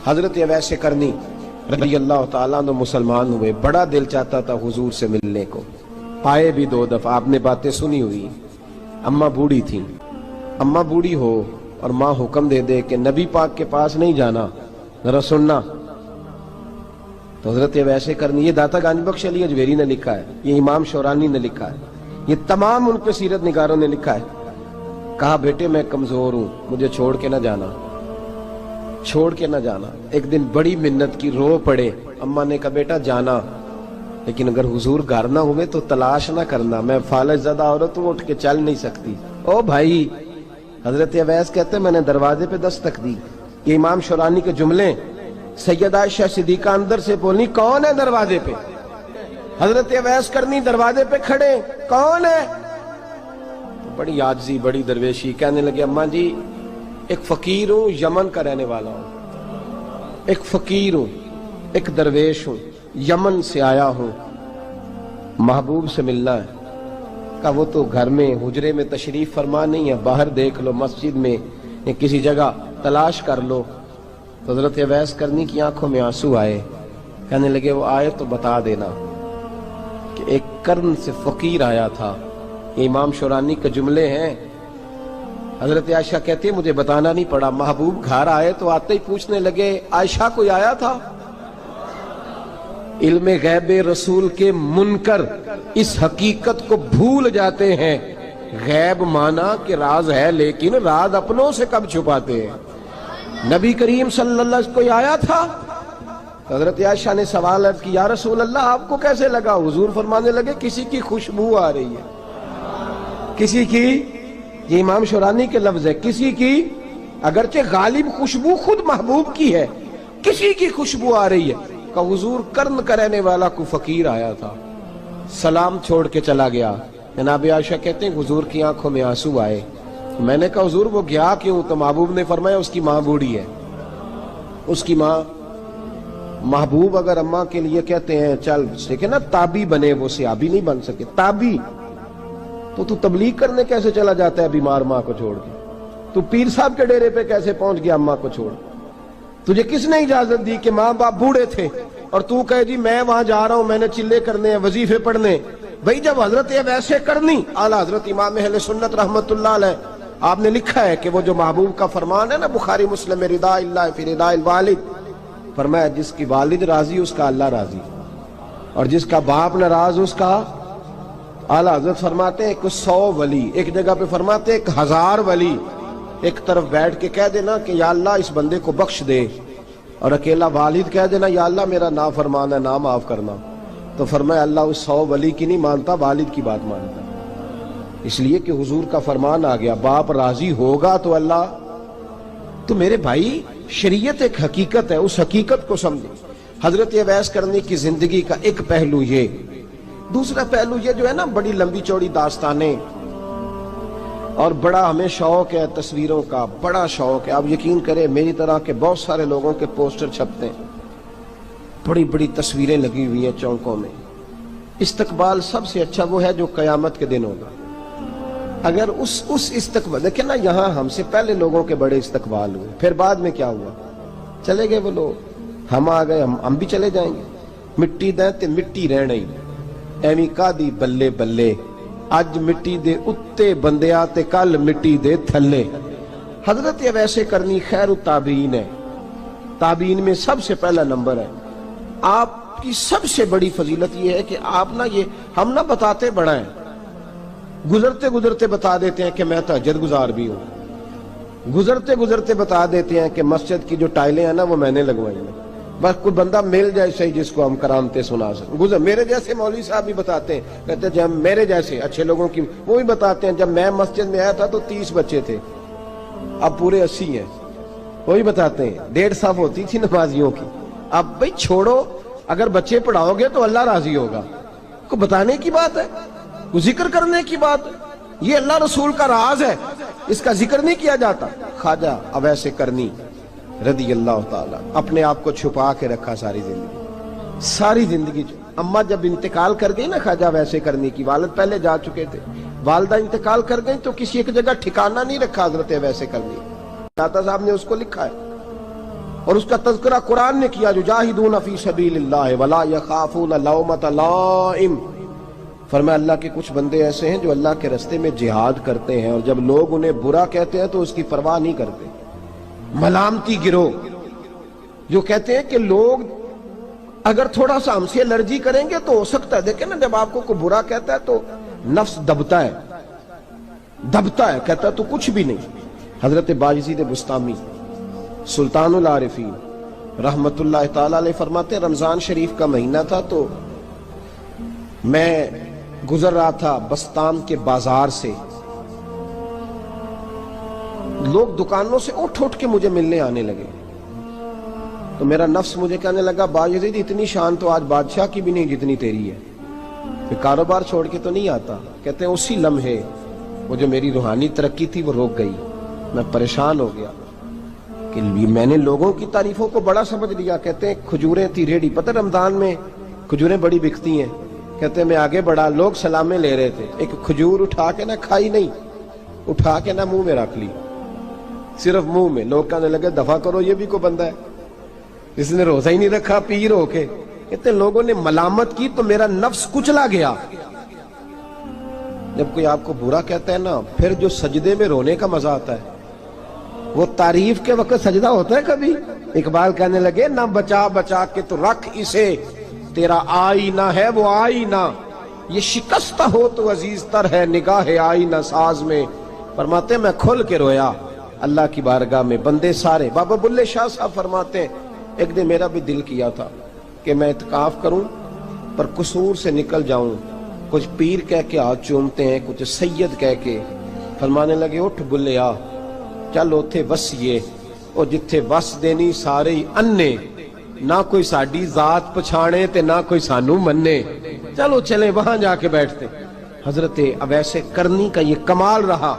حضرت اویس کرنی رضی اللہ تعالیٰ عنہ مسلمان ہوئے، بڑا دل چاہتا تھا حضور سے ملنے کو، آئے بھی 2 دفعہ، آپ نے باتیں سنی ہوئی۔ اماں بوڑھی تھیں، اماں بوڑھی ہو اور ماں حکم دے دے کہ نبی پاک کے پاس نہیں جانا، ذرا سننا، تو حضرت اویس کرنی، یہ داتا گانج بخش علی اجویری نے لکھا ہے، یہ امام شورانی نے لکھا ہے، یہ تمام ان پہ سیرت نگاروں نے لکھا ہے، کہا بیٹے میں کمزور ہوں، مجھے چھوڑ کے نہ جانا، چھوڑ کے نہ جانا۔ ایک دن بڑی منت کی، رو پڑے، اماں نے کہا بیٹا جانا، لیکن اگر حضور گھر نہ ہوئے تو تلاش نہ کرنا، میں فالج زدہ عورت ہوں، اٹھ کے چل نہیں سکتی۔ او بھائی، حضرت اویس کہتے میں نے دروازے پہ دستک دی، یہ امام شورانی کے جملے، سیدہ عائشہ صدیقہ اندر سے بولنی کون ہے دروازے پہ؟ حضرت اویس کرنی دروازے پہ کھڑے، کون ہے؟ بڑی عاجزی، بڑی درویشی، کہنے لگے اماں جی ایک فقیر ہوں، یمن کا رہنے والا ہوں، ایک فقیر ہوں، ایک درویش ہوں، یمن سے آیا ہوں، محبوب سے ملنا ہے۔ کہا وہ تو گھر میں حجرے میں تشریف فرما نہیں ہے، باہر دیکھ لو، مسجد میں یا کسی جگہ تلاش کر لو۔ تو حضرت اویس کرنی کی آنکھوں میں آنسو آئے، کہنے لگے وہ آئے تو بتا دینا کہ ایک کرن سے فقیر آیا تھا۔ یہ امام شورانی کے جملے ہیں۔ حضرت عائشہ کہتی ہے مجھے بتانا نہیں پڑا، محبوب گھر آئے تو آتے ہی پوچھنے لگے عائشہ کوئی آیا تھا؟ علم غیب رسول کے منکر اس حقیقت کو بھول جاتے ہیں، غیب مانا کہ راز ہے لیکن راز اپنوں سے کب چھپاتے ہیں۔ نبی کریم صلی اللہ علیہ وسلم کوئی آیا تھا؟ حضرت عائشہ نے سوال عرض کی یا رسول اللہ آپ کو کیسے لگا؟ حضور فرمانے لگے کسی کی خوشبو آ رہی ہے، کسی کی، یہ امام شورانی کے لفظ ہے، کسی کی، اگرچہ غالب خوشبو خود محبوب کی ہے، کسی کی خوشبو آ رہی ہے۔ کہ حضور کرن کا رہنے والا کو فقیر آیا تھا، سلام چھوڑ کے چلا گیا۔ جناب عائشہ کہتے ہیں حضور کی آنکھوں میں آنسو آئے۔ میں نے کہا حضور وہ گیا کیوں؟ تو محبوب نے فرمایا اس کی ماں بوڑھی ہے، اس کی ماں۔ محبوب اگر اماں کے لیے کہتے ہیں چل دیکھیں نا تابی بنے، وہ صحابی نہیں بن سکے، تابی، تو تبلیغ کرنے کیسے چلا جاتا ہے بیمار ماں کو چھوڑ کے؟ تو پیر صاحب کے ڈیرے پہ کیسے پہنچ گیا اماں کو چھوڑ؟ تجھے کس نے اجازت دی کہ ماں باپ بوڑھے تھے اور تو کہے جی میں وہاں جا رہا ہوں، میں نے چلے کرنے ہیں، وظیفے پڑھنے؟ بھئی جب حضرت اویس کرنی اعلیٰ حضرت امام اہل سنت رحمت اللہ علیہ آپ نے لکھا ہے کہ وہ جو محبوب کا فرمان ہے نا بخاری مسلم میں، رضا اللہ فی رضا الوالد، فرمایا جس کی والد راضی اس کا اللہ راضی، اور جس کا باپ ناراض اس کا اعلیٰ حضرت فرماتے ہیں کہ 100 ولی، ایک جگہ پہ فرماتے ہیں 1000 ولی ایک طرف بیٹھ کے کہہ دینا کہ یا اللہ اس بندے کو بخش دے، اور اکیلا والد کہہ دینا یا اللہ میرا نافرمان ہے نہ معاف کرنا، تو فرمایا اللہ اس 100 ولی کی نہیں مانتا، والد کی بات مانتا، اس لیے کہ حضور کا فرمان آ گیا باپ راضی ہوگا تو اللہ۔ تو میرے بھائی شریعت ایک حقیقت ہے، اس حقیقت کو سمجھیں۔ حضرت اویس کرنی کی زندگی کا ایک پہلو یہ، دوسرا پہلو یہ جو ہے نا بڑی لمبی چوڑی داستانیں، اور بڑا ہمیں شوق ہے تصویروں کا، بڑا شوق ہے، آپ یقین کریں میری طرح کے بہت سارے لوگوں کے پوسٹر چھپتے ہیں، بڑی بڑی تصویریں لگی ہوئی ہیں چوکوں میں۔ استقبال سب سے اچھا وہ ہے جو قیامت کے دن ہوگا۔ اگر اس استقبال دیکھیں نا، یہاں ہم سے پہلے لوگوں کے بڑے استقبال ہوئے، پھر بعد میں کیا ہوا؟ چلے گئے وہ لوگ، ہم آ گئے، ہم بھی چلے جائیں گے۔ مٹی دیں تے مٹی رہنا ہی، ایویں کا دی بلے بلے، اج مٹی دے اتے بندیاں تے کل مٹی دے تھلے۔ حضرت اویس کرنی خیر التابعین ہے، تابعین میں سب سے پہلا نمبر ہے۔ آپ کی سب سے بڑی فضیلت یہ ہے کہ آپ نا، یہ ہم نہ بتاتے بڑا ہیں، گزرتے گزرتے بتا دیتے ہیں کہ میں تہجد گزار بھی ہوں، گزرتے گزرتے بتا دیتے ہیں کہ مسجد کی جو ٹائلیں ہیں نا وہ میں نے لگوائی ہیں، بس کوئی بندہ مل جائے صحیح جس کو ہم کرامتے سنا سکیں۔ میرے جیسے مولوی صاحب بھی بتاتے ہیں، کہتے ہیں جب میرے جیسے اچھے لوگوں کی، وہ بھی بتاتے ہیں جب میں مسجد میں آیا تھا تو 30 بچے تھے، اب پورے 80 ہیں، وہی بتاتے ہیں 1.5 صف ہوتی تھی نمازیوں کی، اب بھئی چھوڑو، اگر بچے پڑھاؤ گے تو اللہ راضی ہوگا، کو بتانے کی بات ہے، کو ذکر کرنے کی بات ہے، یہ اللہ رسول کا راز ہے، اس کا ذکر نہیں کیا جاتا۔ خواجہ اویس کرنی رضی اللہ تعالیٰ اپنے آپ کو چھپا کے رکھا ساری زندگی۔ اماں جب انتقال کر گئی نا خواجہ اویس کرنی کی، والد پہلے جا چکے تھے، والدہ انتقال کر گئی تو کسی ایک جگہ ٹھکانہ نہیں رکھا حضرت اویس کرنی، داتا صاحب نے اس کو لکھا ہے اور اس کا تذکرہ قرآن نے کیا، یجاہدون فی سبیل اللہ ولا یخافون لومۃ لائم۔ فرمایا اللہ کے کچھ بندے ایسے ہیں جو اللہ کے راستے میں جہاد کرتے ہیں اور جب لوگ انہیں برا کہتے ہیں تو اس کی پرواہ نہیں کرتے۔ ملامتی گروہ جو کہتے ہیں کہ لوگ اگر تھوڑا سا ہم سے الرجی کریں گے تو ہو سکتا ہے، دیکھیں نا جب آپ کو کوئی برا کہتا ہے تو نفس دبتا ہے، کہتا ہے تو کچھ بھی نہیں۔ حضرت باجزید بسطامی سلطان العارفین رحمت اللہ تعالی علیہ فرماتے ہیں رمضان شریف کا مہینہ تھا تو میں گزر رہا تھا بستان کے بازار سے، لوگ دکانوں سے اٹھ کے مجھے ملنے آنے لگے، تو میرا نفس مجھے کہنے لگا باجزید اتنی شان تو آج بادشاہ کی بھی نہیں جتنی تیری ہے، پھر کاروبار چھوڑ کے تو نہیں آتا۔ کہتے ہیں اسی لمحے وہ جو میری روحانی ترقی تھی وہ رک گئی، میں پریشان ہو گیا کہ میں نے لوگوں کی تعریفوں کو بڑا سمجھ لیا۔ کہتے ہیں کھجوریں تھی ریڈی، پتہ رمضان میں کھجوریں بڑی بکتی ہیں، کہتے ہیں میں آگے بڑھا، لوگ سلامیں لے رہے تھے، ایک کھجور اٹھا کے نہ کھائی نہیں، اٹھا کے نہ منہ میں رکھ لی، صرف منہ میں۔ لوگ کہنے لگے دفع کرو یہ بھی کوئی بندہ ہے جس نے روزہ ہی نہیں رکھا پیر ہو کے۔ کہتے ہیں لوگوں نے ملامت کی تو میرا نفس کچلا گیا۔ جب کوئی آپ کو برا کہتا ہے نا، پھر جو سجدے میں رونے کا مزہ آتا ہے وہ تعریف کے وقت سجدہ ہوتا ہے کبھی؟ اقبال کہنے لگے نہ بچا بچا کے تو رکھ اسے، تیرا آئینہ ہے وہ آئینہ، یہ شکستہ ہو تو عزیز تر ہے نگاہ آئینہ ساز میں۔ فرماتے میں کھل کے رویا اللہ کی بارگاہ میں، بندے سارے۔ بابا بلے شاہ صاحب فرماتے ہیں ایک دن میرا بھی دل کیا تھا کہ میں اعتکاف کروں پر قصور سے نکل جاؤں، کچھ پیر کہہ کے ہاتھ چومتے ہیں، کچھ سید کہہ کے۔ فرمانے لگے اٹھ بلے آ، چل اوتھے وسیے اور جتھے وس دینی سارے ہی انے، نہ کوئی ساڈی ذات پچھانے تے نہ کوئی سانو مننے، چلو چلیں وہاں جا کے بیٹھتے۔ حضرت اویس کرنی کا یہ کمال رہا،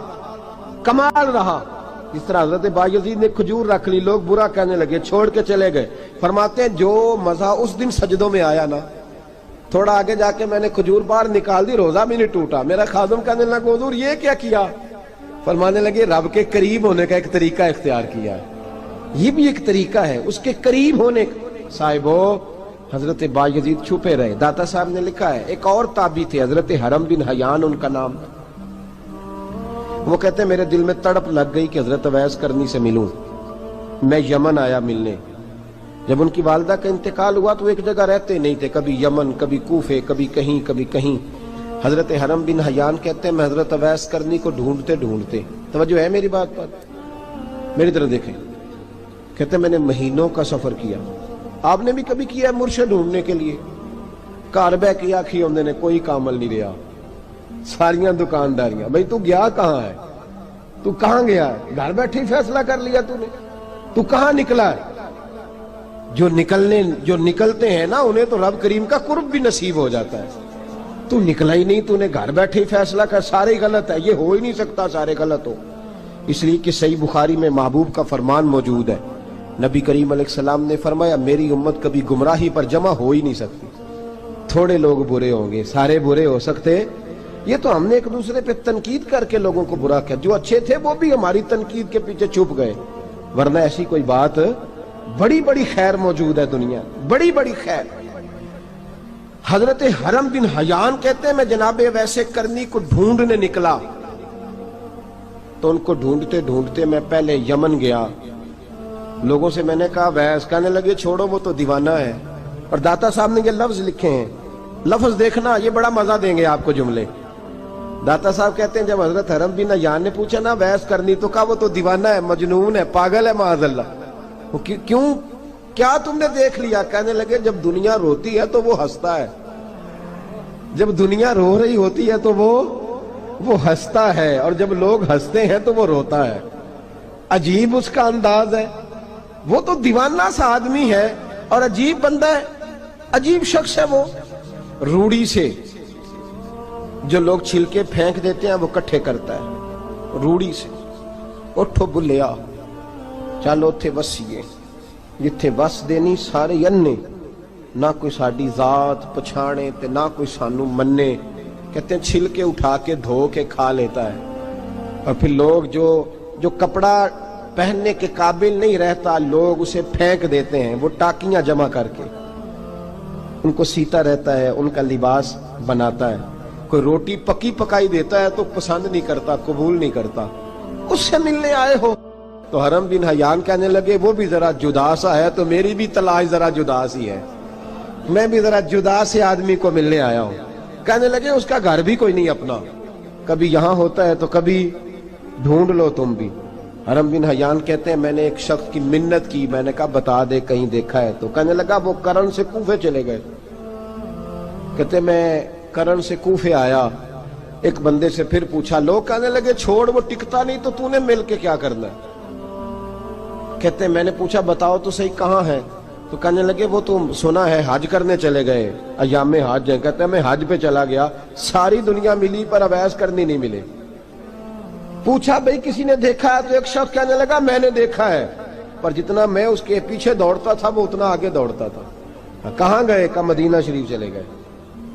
اس طرح حضرت باجزید نے کھجور رکھ لی، لوگ برا کہنے لگے، چھوڑ کے چلے گئے۔ فرماتے ہیں جو مزہ اس دن سجدوں میں آیا نا، تھوڑا آگے جا کے میں نے کھجور باہر نکال دی، روزہ بھی نہیں ٹوٹا۔ میرا خادم کہنے لگا حضور یہ کیا کیا؟ فرمانے لگے رب کے قریب ہونے کا ایک طریقہ اختیار کیا ہے، یہ بھی ایک طریقہ ہے اس کے قریب ہونے کا۔ صاحبو حضرت باجزید چھپے رہے۔ داتا صاحب نے لکھا ہے ایک اور تابعی تھے حضرت حرم بن حیان ان کا نام تھا، وہ کہتے ہیں میرے دل میں تڑپ لگ گئی کہ حضرت اویس کرنی سے ملوں۔ میں یمن آیا ملنے، جب ان کی والدہ کا انتقال ہوا تو ایک جگہ رہتے نہیں تھے، کبھی یمن کبھی کوفے کبھی کہیں۔ حضرت حرم بن حیان کہتے ہیں میں حضرت اویس کرنی کو ڈھونڈتے، توجہ ہے میری بات پر، میری طرف دیکھیں، کہتے ہیں میں نے مہینوں کا سفر کیا، آپ نے بھی کبھی کیا ہے مرشد ڈھونڈنے کے لیے؟ گھر بہ کے آکھی ہوندے نے کوئی کامل نہیں رہا، ساریاں دکانداریاں، بھئی تو گیا کہاں ہے؟ تو کہاں گیا ہے؟ گھر بیٹھے ہی فیصلہ کر لیا تو نے، تو کہاں نکلا ہے؟ جو نکلتے ہیں نا انہیں تو رب کریم کا قرب بھی نصیب ہو جاتا ہے۔ تو نکلا ہی نہیں، تو نے گھر بیٹھے ہی فیصلہ کر، سارے غلط ہے، یہ ہو ہی نہیں سکتا سارے غلط ہو، اس لیے کہ صحیح بخاری میں محبوب کا فرمان موجود ہے، نبی کریم علیہ السلام نے فرمایا میری امت کبھی گمراہی پر جمع ہو ہی نہیں سکتی، تھوڑے لوگ برے ہوں گے، سارے برے ہو سکتے۔ یہ تو ہم نے ایک دوسرے پہ تنقید کر کے لوگوں کو برا کیا، جو اچھے تھے وہ بھی ہماری تنقید کے پیچھے چھپ گئے، ورنہ ایسی کوئی بات، بڑی خیر موجود ہے دنیا، بڑی خیر۔ حضرت حرم بن حیان کہتے ہیں میں جناب اویس کرنی کو ڈھونڈنے نکلا، تو ان کو ڈھونڈتے میں پہلے یمن گیا، لوگوں سے میں نے کہا اویس، کہنے لگے چھوڑو وہ تو دیوانہ ہے، اور داتا صاحب نے یہ لفظ لکھے ہیں، لفظ دیکھنا یہ بڑا مزہ دیں گے آپ کو جملے۔ داتا صاحب کہتے ہیں جب حضرت حرم بن حیان نے پوچھا نا اویس کرنی، تو کہا وہ تو دیوانہ ہے، مجنون ہے، پاگل ہے معاذ اللہ۔ کیوں، کیا تم نے دیکھ لیا؟ کہنے لگے جب دنیا روتی ہے تو وہ ہنستا ہے، جب دنیا رو رہی ہوتی ہے تو وہ ہنستا ہے، اور جب لوگ ہنستے ہیں تو وہ روتا ہے، عجیب اس کا انداز ہے۔ وہ تو دیوانہ سا آدمی ہے اور عجیب بندہ ہے، عجیب شخص ہے وہ، روڑی سے جو لوگ چھلکے پھینک دیتے ہیں وہ کٹھے کرتا ہے، روڑی سے۔ اٹھو بلیا چلو تھے وسیے جتھے وس دینی سارے انے، نہ کوئی ساڈی ذات پچھانے تے نہ کوئی سانو مننے۔ کہتے ہیں چھلکے اٹھا کے دھو کے کھا لیتا ہے، اور پھر لوگ جو کپڑا پہننے کے قابل نہیں رہتا، لوگ اسے پھینک دیتے ہیں، وہ ٹاکیاں جمع کر کے ان کو سیتا رہتا ہے، ان کا لباس بناتا ہے۔ کوئی روٹی پکی پکائی دیتا ہے تو پسند نہیں کرتا، قبول نہیں کرتا، اس سے ملنے آئے ہو۔ تو حرم بن حیان کہنے لگے وہ بھی ذرا جدا سا ہے تو میری بھی تلاش ذرا جدا سی ہے، میں بھی ذرا جدا سے آدمی کو ملنے آیا ہوں۔ کہنے لگے اس کا گھر بھی کوئی نہیں اپنا، کبھی یہاں ہوتا ہے تو کبھی ڈھونڈ لو تم بھی۔ حرم بن حیان کہتے ہیں میں نے ایک شخص کی منت کی، میں نے کہا بتا دے کہیں دیکھا ہے تو۔ کہنے لگا وہ کرن سے کوفے چلے گئے۔ کہتے میں کرن سے کوفے آیا، ایک بندے سے پھر پوچھا، لوگ کہنے لگے چھوڑ وہ ٹکتا نہیں تو تو نے مل کے کیا کرنا ہے۔ کہتے میں نے پوچھا بتاؤ تو صحیح کہاں ہے، تو کہنے لگے وہ تم سنا ہے حج کرنے چلے گئے، ایام حج ہیں۔ کہتے ہیں میں حج پہ چلا گیا، ساری دنیا ملی پر اویس کرنی نہیں ملے۔ پوچھا بھئی کسی نے دیکھا ہے تو ایک شخص کہنے لگا میں نے دیکھا ہے، پر جتنا میں اس کے پیچھے دوڑتا تھا وہ اتنا آگے دوڑتا تھا۔ کہاں گئے؟ کہ مدینہ شریف چلے گئے۔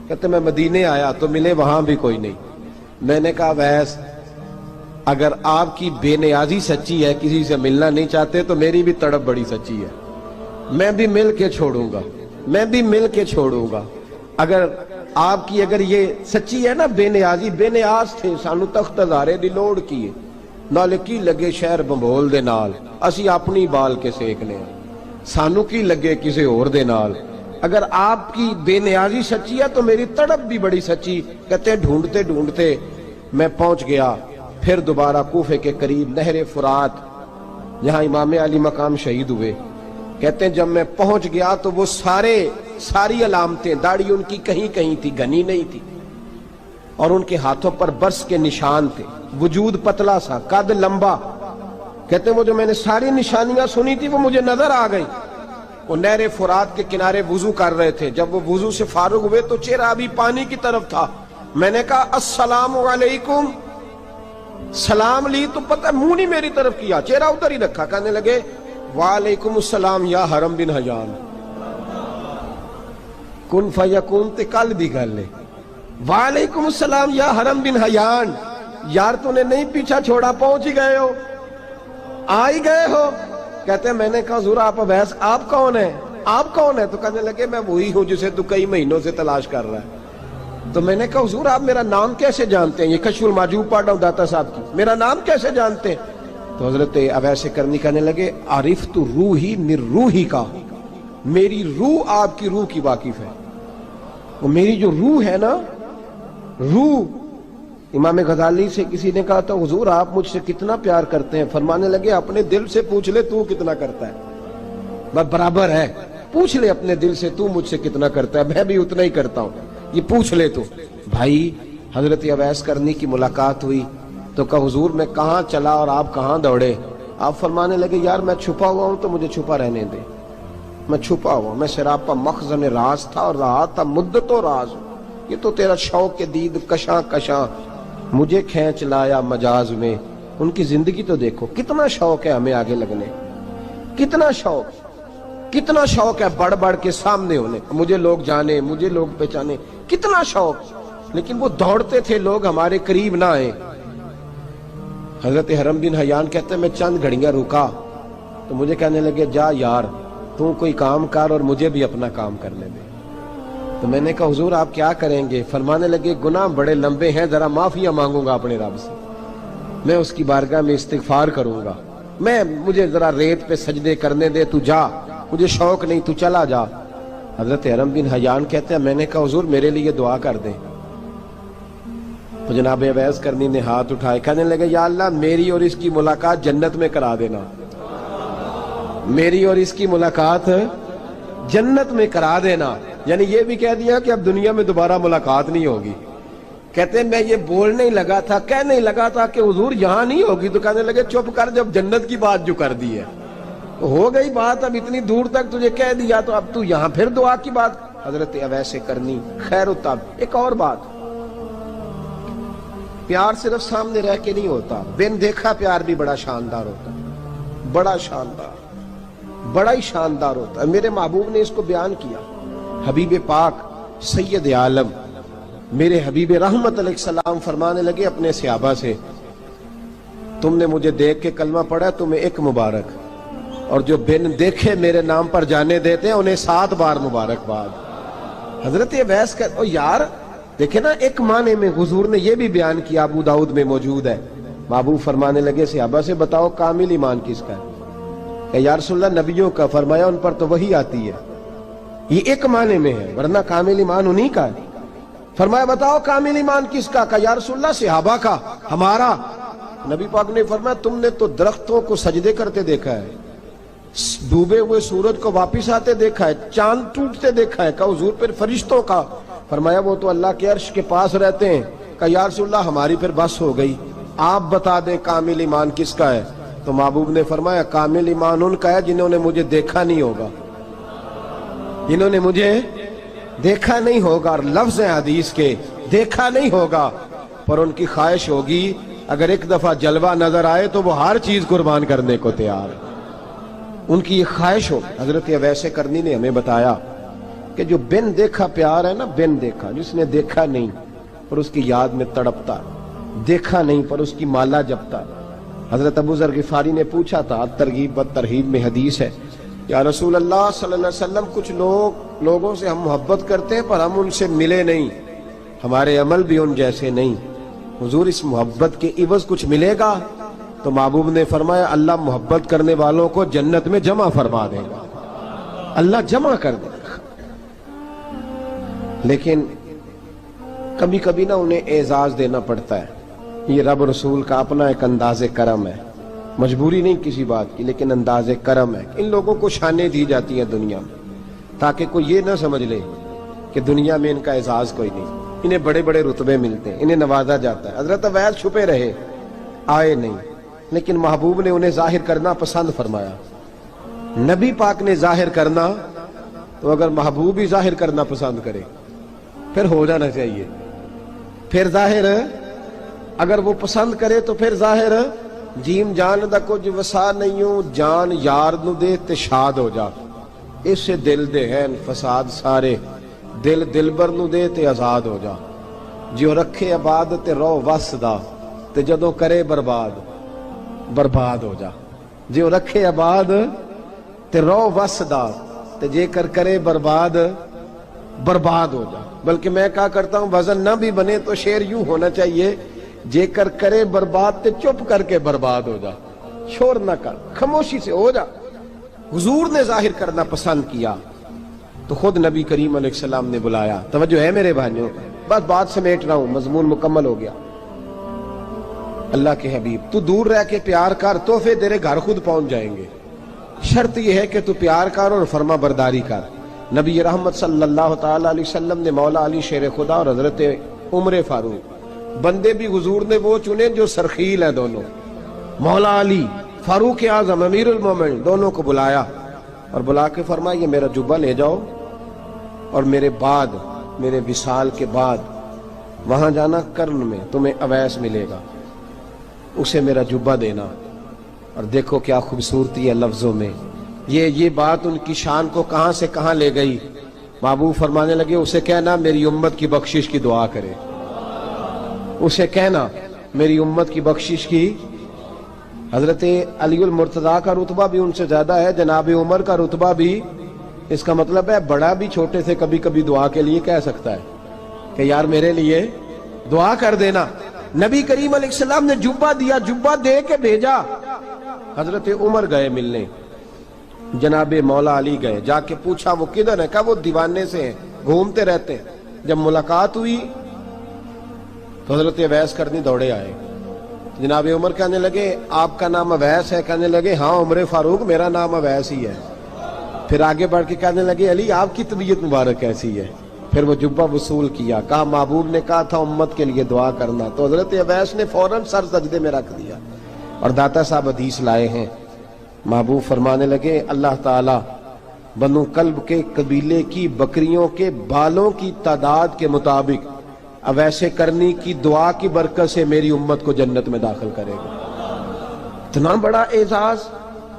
کہتے میں مدینے آیا تو ملے وہاں بھی کوئی نہیں۔ میں نے کہا ویس اگر آپ کی بے نیازی سچی ہے، کسی سے ملنا نہیں چاہتے، تو میری بھی تڑپ بڑی سچی ہے، میں بھی مل کے چھوڑوں گا، میں بھی مل کے چھوڑوں گا۔ اگر آپ کی اگر یہ سچی ہے نا بے نیازی، بے نیاز تھے سانو تخت ہزارے دی لوڑ کیے، نال کی لگے شہر بمبول دے نال، اسی اپنی بال کے سیکنے سانو کی لگے کسی اور دے نال۔ اگر آپ کی بے نیازی سچی ہے تو میری تڑپ بھی بڑی سچی۔ کہتے ڈھونڈتے ڈھونڈتے میں پہنچ گیا، پھر دوبارہ کوفے کے قریب نہر فرات جہاں امام علی مقام شہید ہوئے۔ کہتے ہیں جب میں پہنچ گیا تو وہ ساری علامتیں، داڑھی ان کی کہیں کہیں تھی، گھنی نہیں تھی، اور ان کے ہاتھوں پر برس کے نشان تھے، وجود پتلا سا، قد لمبا۔ کہتے ہیں وہ جو میں نے ساری نشانیاں سنی تھی وہ مجھے نظر آ گئی۔ وہ نہر فرات کے کنارے وضو کر رہے تھے، جب وہ وضو سے فارغ ہوئے تو چہرہ ابھی پانی کی طرف تھا۔ میں نے کہا السلام علیکم، سلام لی تو پتہ منہ نہیں میری طرف کیا، چہرہ ادھر ہی رکھا۔ کہنے لگے وعلیکم السلام یا حرم بن حیان، کن فیکون تے کل دی گل ہے۔ وعلیکم السلام یا حرم بن حیان، یار تو نے نہیں پیچھا چھوڑا، پہنچ ہی گئے ہو، آ ہی گئے ہو۔ کہتے ہیں میں نے کہا حضور آپ اویس آپ کون ہیں، آپ کون ہیں؟ تو کہنے لگے میں وہی ہوں جسے تو کئی مہینوں سے تلاش کر رہا ہے۔ تو میں نے کہا حضور آپ میرا نام کیسے جانتے ہیں؟ یہ کشف المحجوب پڑھ رہا ہوں داتا صاحب کی، میرا نام کیسے جانتے ہیں؟ تو حضرت اویس کرنی کہنے لگے عرفت روحی من روحی کا، میری روح آپ کی روح کی واقف ہے۔ وہ میری جو روح ہے نا، روح۔ امام غزالی سے کسی نے کہا تھا حضور آپ مجھ سے کتنا پیار کرتے ہیں؟ فرمانے لگے اپنے دل سے پوچھ لے تو کتنا کرتا ہے، برابر ہے، پوچھ لے اپنے دل سے تو مجھ سے کتنا کرتا ہے، میں بھی اتنا ہی کرتا ہوں، یہ پوچھ لے تو۔ بھائی حضرت اویس کرنی کی ملاقات ہوئی تو کہا حضور میں کہاں چلا اور آپ کہاں دوڑے؟ آپ فرمانے لگے یار میں چھپا ہوا ہوں تو مجھے چھپا رہنے دے، میں چھپا ہوا، میں سراپا مخزن راز تھا اور رہا تھا مدت و راز۔ یہ تو تیرا شوق کے دید کشاں کشاں مجھے کھینچ لایا مجاز میں۔ ان کی زندگی تو دیکھو، کتنا شوق ہے ہمیں آگے لگنے، کتنا شوق ہے بڑھ بڑھ کے سامنے ہونے، مجھے لوگ جانے، مجھے لوگ پہچانے، کتنا شوق، لیکن وہ دوڑتے تھے لوگ ہمارے قریب نہ آئے۔ حضرت حرم بن حیان کہتے ہیں میں چند گھڑیاں رکا تو مجھے کہنے لگے جا یار تو کوئی کام کر اور مجھے بھی اپنا کام کرنے دے۔ تو میں نے کہا حضور آپ کیا کریں گے؟ فرمانے لگے گناہ بڑے لمبے ہیں، ذرا معافیاں مانگوں گا اپنے رب سے، میں اس کی بارگاہ میں استغفار کروں گا، مجھے ذرا ریت پہ سجدے کرنے دے، تو جا، مجھے شوق نہیں، تو چلا جا۔ حضرت حرم بن حیان کہتے ہیں میں نے کہا حضور میرے لیے دعا کر دیں۔ تو جناب اویس کرنی نے ہاتھ اٹھائے، کہنے لگے یا اللہ میری اور اس کی ملاقات جنت میں کرا دینا، میری اور اس کی ملاقات جنت میں کرا دینا۔ یعنی یہ بھی کہہ دیا کہ اب دنیا میں دوبارہ ملاقات نہیں ہوگی۔ کہتے ہیں میں یہ بولنے ہی لگا تھا، کہنے ہی لگا تھا کہ حضور یہاں نہیں ہوگی، تو کہنے لگے چپ کر، جب جنت کی بات جو کر دی ہے ہو گئی بات، اب اتنی دور تک تجھے کہہ دیا تو اب تو یہاں پھر دعا کی بات۔ حضرت اویس کرنی خیر التاب۔ ایک اور بات، پیار صرف سامنے رہ کے نہیں ہوتا، بن دیکھا پیار بھی بڑا شاندار ہوتا ہے، بڑا شاندار، بڑا ہی شاندار ہوتا ہے۔ میرے محبوب نے اس کو بیان کیا، حبیب پاک سید عالم میرے حبیب رحمت علیہ السلام فرمانے لگے اپنے صحابہ سے تم نے مجھے دیکھ کے کلمہ پڑھا، تمہیں ایک مبارک، اور جو بن دیکھے میرے نام پر جانے دیتے ہیں انہیں 7 بار مبارکباد۔ حضرت اویس کا یار دیکھیں نا، ایک معنی میں حضور نے یہ بھی بیان کیا، ابو داؤد میں موجود ہے۔ محبوب فرمانے لگے صحابہ سے بتاؤ کامل ایمان کس کا ہے؟ کہ یا رسول اللہ نبیوں کا۔ فرمایا ان پر تو وہی آتی ہے، یہ ایک معنی میں ہے، ورنہ کامل ایمان انہی کا ہے۔ فرمایا بتاؤ کامل ایمان کس کا؟ کہ یا رسول اللہ صحابہ کا، ہمارا۔ نبی پاک نے فرمایا تم نے تو درختوں کو سجدے کرتے دیکھا ہے، ڈوبے ہوئے سورج کو واپس آتے دیکھا ہے، چاند ٹوٹتے دیکھا ہے۔ کہ حضور پھر فرشتوں کا؟ فرمایا وہ تو اللہ کے عرش کے پاس رہتے ہیں۔ کہ یا رسول اللہ ہماری پھر بس ہو گئی، آپ بتا دیں کامل ایمان کس کا ہے؟ تو محبوب نے فرمایا کامل ایمان ان کا ہے جنہوں نے مجھے دیکھا نہیں ہوگا، جنہوں نے مجھے دیکھا نہیں ہوگا، اور لفظ ہیں حدیث کے، دیکھا نہیں ہوگا پر ان کی خواہش ہوگی اگر ایک دفعہ جلوہ نظر آئے تو وہ ہر چیز قربان کرنے کو تیار ہے، ان کی یہ خواہش ہو۔ حضرت اویس کرنی نے ہمیں بتایا کہ جو بن دیکھا پیار ہے نا، بن دیکھا، جس نے دیکھا نہیں پر اس کی یاد میں تڑپتا، دیکھا نہیں پر اس کی مالا جپتا۔ حضرت ابو ذر غفاری نے پوچھا تھا، ترغیب و ترہیب میں حدیث ہے، یا رسول اللہ صلی اللہ علیہ وسلم کچھ لوگوں سے ہم محبت کرتے ہیں پر ہم ان سے ملے نہیں، ہمارے عمل بھی ان جیسے نہیں، حضور اس محبت کے عوض کچھ ملے گا؟ تو محبوب نے فرمایا اللہ محبت کرنے والوں کو جنت میں جمع فرما دے گا، اللہ جمع کر دے گا۔ لیکن کبھی کبھی نا انہیں اعزاز دینا پڑتا ہے، یہ رب رسول کا اپنا ایک انداز کرم ہے، مجبوری نہیں کسی بات کی، لیکن انداز کرم ہے۔ ان لوگوں کو شانیں دی جاتی ہیں دنیا میں تاکہ کوئی یہ نہ سمجھ لے کہ دنیا میں ان کا اعزاز کوئی نہیں، انہیں بڑے بڑے رتبے ملتے ہیں، انہیں نوازا جاتا ہے۔ حضرت اویس چھپے رہے، آئے نہیں، لیکن محبوب نے انہیں ظاہر کرنا پسند فرمایا۔ نبی پاک نے ظاہر کرنا تو اگر محبوب ہی ظاہر کرنا پسند کرے پھر ہو جانا چاہیے، پھر ظاہر اگر وہ پسند کرے تو پھر ظاہر جیم جان دا کچھ وسا نہیں ہوں، جان یار نو دے تے شاد ہو جا، اس سے دل دے ہیں فساد سارے، دل دلبر نو دے تے آزاد ہو جا، جو رکھے آباد تے رو وس دا تے جدوں کرے برباد برباد ہو جا، جو رکھے آباد تے رو وس دا تے جے کر کرے برباد برباد ہو جا۔ بلکہ میں کہا کرتا ہوں وزن نہ بھی بنے تو شعر یوں ہونا چاہیے، جے کر کرے برباد تے چپ کر کے برباد ہو جا، شور نہ کر، خاموشی سے ہو جا۔ حضور نے ظاہر کرنا پسند کیا تو خود نبی کریم علیہ السلام نے بلایا۔ توجہ ہے میرے بھائیوں، بس بات سمیٹ رہا ہوں، مضمون مکمل ہو گیا۔ اللہ کے حبیب تو دور رہ کے پیار کر، تحفے تیرے گھر خود پہنچ جائیں گے، شرط یہ ہے کہ تو پیار کر اور فرما برداری کر۔ نبی رحمت صلی اللہ تعالی علیہ وسلم نے مولا علی شیر خدا اور حضرت عمر فاروق، بندے بھی حضور نے وہ چنے جو سرخیل ہیں دونوں، مولا علی فاروق اعظم امیر المومنین، دونوں کو بلایا اور بلا کے فرمایا یہ میرا جبہ لے جاؤ اور میرے بعد، میرے وصال کے بعد وہاں جانا کرن میں تمہیں اویس ملے گا، اسے میرا جبہ دینا۔ اور دیکھو کیا خوبصورتی ہے لفظوں میں، یہ بات ان کی شان کو کہاں سے کہاں لے گئی۔ محبوب فرمانے لگے اسے کہنا میری امت کی بخشش کی دعا کرے، اسے کہنا میری امت کی بخشش کی۔ حضرت علی المرتضیٰ کا رتبہ بھی ان سے زیادہ ہے، جناب عمر کا رتبہ بھی، اس کا مطلب ہے بڑا بھی چھوٹے سے کبھی کبھی دعا کے لیے کہہ سکتا ہے کہ یار میرے لیے دعا کر دینا۔ نبی کریم علیہ السلام نے جبہ دیا، جبہ دے کے بھیجا۔ حضرت عمر گئے ملنے، جناب مولا علی گئے، جا کے پوچھا وہ کدھر ہے؟ کہا وہ دیوانے سے ہیں، گھومتے رہتے ہیں۔ جب ملاقات ہوئی تو حضرت اویس کرنی دوڑے آئے، جناب عمر کہنے لگے آپ کا نام اویس ہے؟ کہنے لگے ہاں عمر فاروق میرا نام اویس ہی ہے۔ پھر آگے بڑھ کے کہنے لگے علی آپ کی طبیعت مبارک کیسی ہے؟ پھر وہ جبہ وصول کیا، کہا محبوب نے کہا تھا امت کے لیے دعا کرنا، تو حضرت اویس نے فوراً سر سجدے میں رکھ دیا۔ اور داتا صاحب حدیث لائے ہیں، محبوب فرمانے لگے اللہ تعالی بنو کلب کے قبیلے کی بکریوں کے بالوں کی تعداد کے مطابق اویس کرنی کی دعا کی برکت سے میری امت کو جنت میں داخل کرے گا۔ اتنا بڑا اعزاز،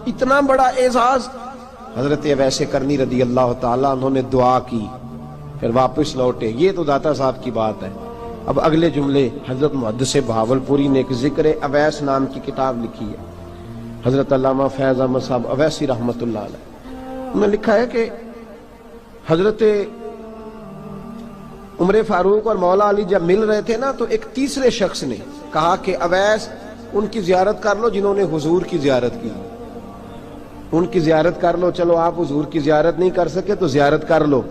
اتنا بڑا اعزاز۔ حضرت اویس کرنی رضی اللہ تعالیٰ انہوں نے دعا کی، پھر واپس لوٹے۔ یہ تو داتا صاحب کی بات ہے، اب اگلے جملے حضرت محدث بہاولپوری نے ایک ذکر اویس نام کی کتاب لکھی ہے، حضرت علامہ فیض احمد صاحب اویسی رحمۃ اللہ علیہ، انہوں نے لکھا ہے کہ حضرت عمر فاروق اور مولا علی جب مل رہے تھے نا، تو ایک تیسرے شخص نے کہا کہ اویس ان کی زیارت کر لو جنہوں نے حضور کی زیارت کی، ان کی زیارت کر لو، چلو آپ حضور کی زیارت نہیں کر سکے تو زیارت کر لو۔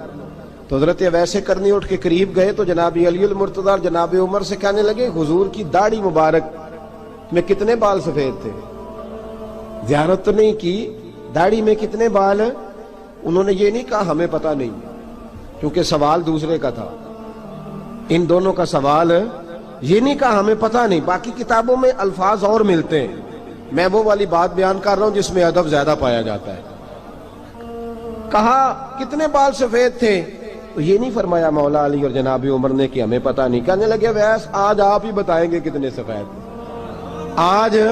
تو حضرت اویس کرنی اٹھ کے قریب گئے تو جناب علی المرتضی اور جناب عمر سے کہنے لگے حضور کی داڑھی مبارک میں کتنے بال سفید تھے؟ زیارت تو نہیں کی، داڑھی میں کتنے بال ہیں؟ انہوں نے یہ نہیں کہا ہمیں پتہ نہیں، کیونکہ سوال دوسرے کا تھا، ان دونوں کا سوال یہ نہیں کہا ہمیں پتہ نہیں۔ باقی کتابوں میں الفاظ اور ملتے ہیں، میں وہ والی بات بیان کر رہا ہوں جس میں ادب زیادہ پایا جاتا ہے۔ کہا کتنے بال سفید تھے؟ تو یہ نہیں فرمایا مولا علی اور جناب عمر نے کہ ہمیں پتہ نہیں، کہنے لگے ویس آج آپ ہی بتائیں گے کتنے سفید تھے،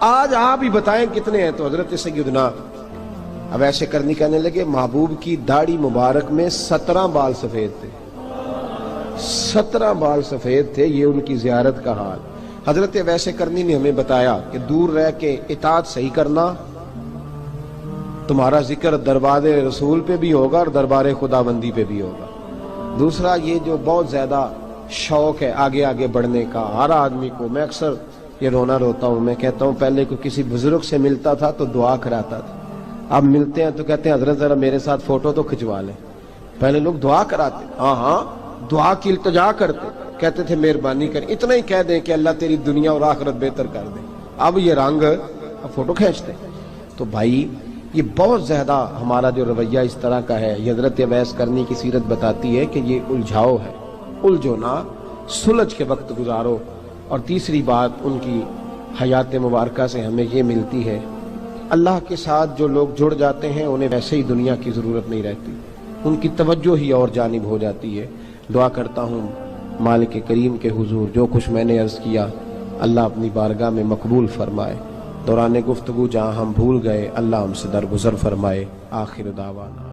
آج آپ ہی بتائیں کتنے ہیں۔ تو حضرت سیدنا اویس کرنی کہنے لگے محبوب کی داڑھی مبارک میں 17 بال سفید تھے، 17 بال سفید تھے، یہ ان کی زیارت کا حال۔ حضرت اویس کرنی نے ہمیں بتایا کہ دور رہ کے اطاعت صحیح کرنا، تمہارا ذکر دربار رسول پہ بھی ہوگا اور دربار خدا بندی پہ بھی ہوگا۔ دوسرا یہ جو بہت زیادہ شوق ہے آگے آگے بڑھنے کا ہر آدمی کو، میں اکثر یہ روتا ہوں، میں کہتا ہوں پہلے کوئی کسی بزرگ سے ملتا تھا تو دعا کراتا تھا، اب ملتے ہیں تو کہتے ہیں حضرت ذرا میرے ساتھ فوٹو تو کھنچوا لیں۔ پہلے لوگ دعا کراتے، ہاں دعا کی التجا کرتے، کہتے تھے مہربانی کر، اتنا ہی کہہ دیں کہ اللہ تیری دنیا اور آخرت بہتر کر دے، اب یہ رنگ اب فوٹو کھینچتے۔ تو بھائی یہ بہت زیادہ ہمارا جو رویہ اس طرح کا ہے، یہ حضرت اویس کرنی کی سیرت بتاتی ہے کہ یہ الجھاؤ ہے، الجھو نہ، سلجھ کے وقت گزارو۔ اور تیسری بات ان کی حیات مبارکہ سے ہمیں یہ ملتی ہے، اللہ کے ساتھ جو لوگ جڑ جاتے ہیں انہیں ویسے ہی دنیا کی ضرورت نہیں رہتی، ان کی توجہ ہی اور جانب ہو جاتی ہے۔ دعا کرتا ہوں مالک کریم کے حضور جو کچھ میں نے عرض کیا اللہ اپنی بارگاہ میں مقبول فرمائے، دوران گفتگو جہاں ہم بھول گئے اللہ ہم سے درگزر فرمائے۔ آخر دعوانا